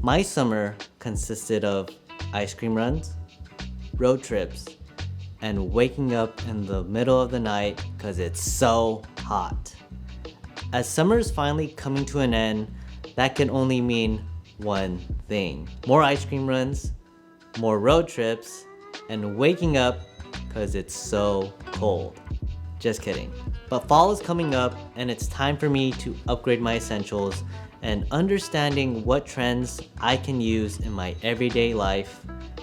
My summer consisted of ice cream runs, road trips, and waking up in the middle of the night because it's so hot. As summer is finally coming to an end, that can only mean one thing. More ice cream runs, more road trips, and waking up because it's so cold. Just kidding. But fall is coming up and it's time for me to upgrade my essentials and understanding what trends I can use in my everyday life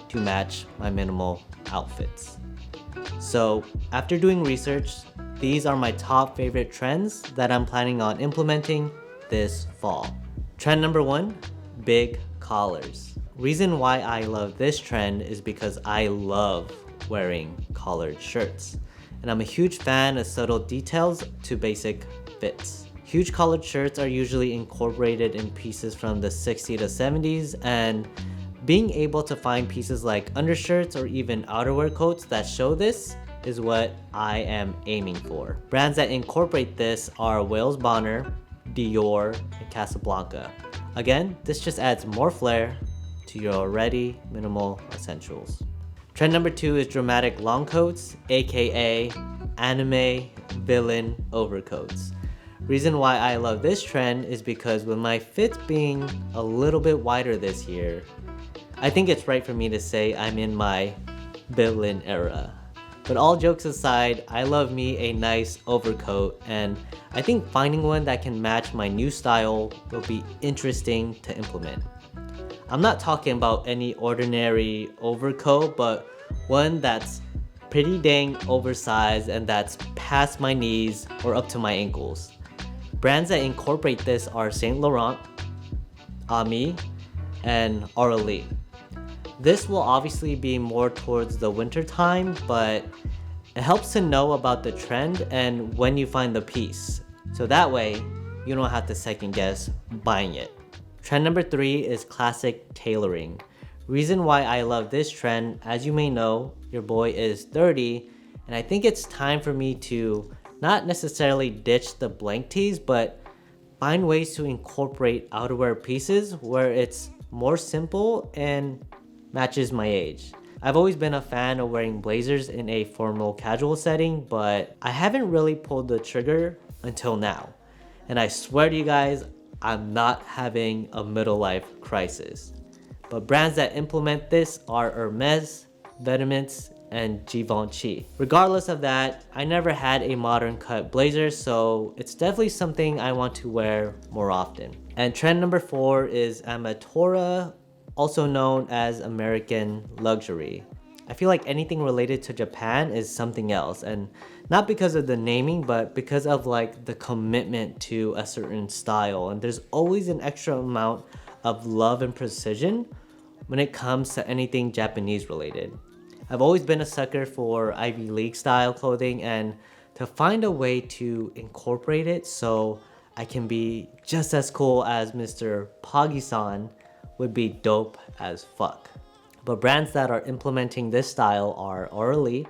to match my minimal outfits. So after doing research, these are my top favorite trends that I'm planning on implementing this fall. Trend number 1, big collars. Reason why I love this trend is because I love wearing collared shirts. And I'm a huge fan of subtle details to basic fits. Huge collared shirts are usually incorporated in pieces from the 60s to 70s, and being able to find pieces like undershirts or even outerwear coats that show this is what I am aiming for. Brands that incorporate this are Wales Bonner, Dior, and Casablanca. Again, this just adds more flair to your already minimal essentials. Trend number 2 is dramatic long coats, aka anime villain overcoats. Reason why I love this trend is because with my fits being a little bit wider this year, I think it's right for me to say I'm in my villain era. But all jokes aside, I love me a nice overcoat, and I think finding one that can match my new style will be interesting to implement. I'm not talking about any ordinary overcoat, but one that's pretty dang oversized and that's past my knees or up to my ankles. Brands that incorporate this are Saint Laurent, Ami, and Aurelie. This will obviously be more towards the winter time, but it helps to know about the trend and when you find the piece. So that way, you don't have to second guess buying it. Trend number 3 is classic tailoring. Reason why I love this trend, as you may know, your boy is 30, and I think it's time for me to not necessarily ditch the blank tees, but find ways to incorporate outerwear pieces where it's more simple and matches my age. I've always been a fan of wearing blazers in a formal casual setting, but I haven't really pulled the trigger until now. And I swear to you guys, I'm not having a middle life crisis. But brands that implement this are Hermes, Vetements, and Givenchy. Regardless of that, I never had a modern cut blazer, so it's definitely something I want to wear more often. And trend number 4 is Amatora, also known as American luxury. I feel like anything related to Japan is something else, and not because of the naming, but because of like the commitment to a certain style. And there's always an extra amount of love and precision when it comes to anything Japanese related. I've always been a sucker for Ivy League style clothing, and to find a way to incorporate it so I can be just as cool as Mr. Poggy-san would be dope as fuck. But brands that are implementing this style are Aurelie,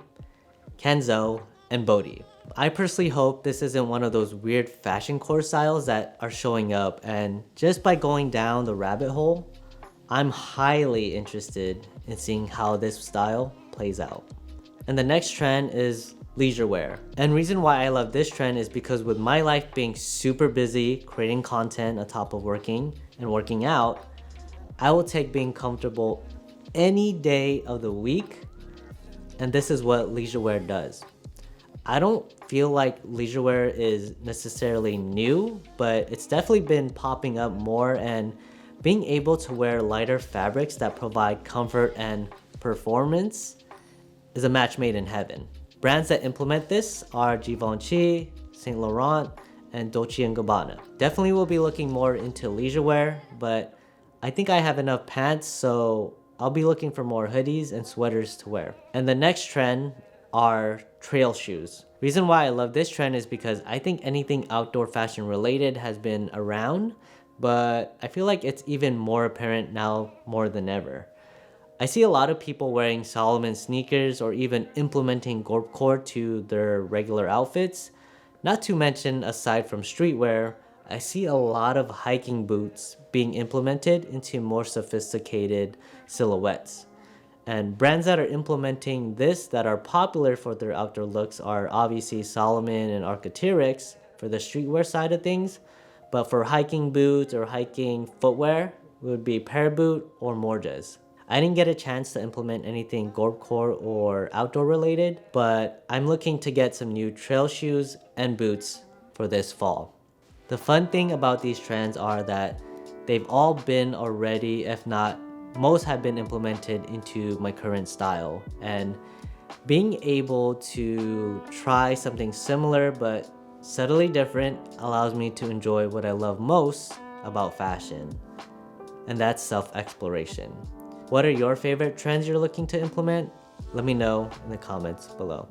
Kenzo, and Bodhi. I personally hope this isn't one of those weird fashion core styles that are showing up, and just by going down the rabbit hole, I'm highly interested in seeing how this style plays out. And the next trend is leisure wear. And reason why I love this trend is because with my life being super busy creating content on top of working and working out, I will take being comfortable any day of the week, and this is what leisure wear does. I don't feel like leisure wear is necessarily new, but it's definitely been popping up more, and being able to wear lighter fabrics that provide comfort and performance is a match made in heaven. Brands that implement this are Givenchy, Saint Laurent, and Dolce & Gabbana. Definitely will be looking more into leisure wear, but I think I have enough pants, so I'll be looking for more hoodies and sweaters to wear. And the next trend are trail shoes. Reason why I love this trend is because I think anything outdoor fashion related has been around, but I feel like it's even more apparent now more than ever. I see a lot of people wearing Salomon sneakers or even implementing gorpcore to their regular outfits. Not to mention, aside from streetwear, I see a lot of hiking boots being implemented into more sophisticated silhouettes. And brands that are implementing this that are popular for their outdoor looks are obviously Salomon and Arc'teryx for the streetwear side of things. But for hiking boots or hiking footwear, it would be Paraboot or Morges. I didn't get a chance to implement anything Gorpcore or outdoor related, but I'm looking to get some new trail shoes and boots for this fall. The fun thing about these trends are that they've all been already, if not most have been implemented into my current style. And being able to try something similar but subtly different allows me to enjoy what I love most about fashion. And that's self-exploration. What are your favorite trends you're looking to implement? Let me know in the comments below.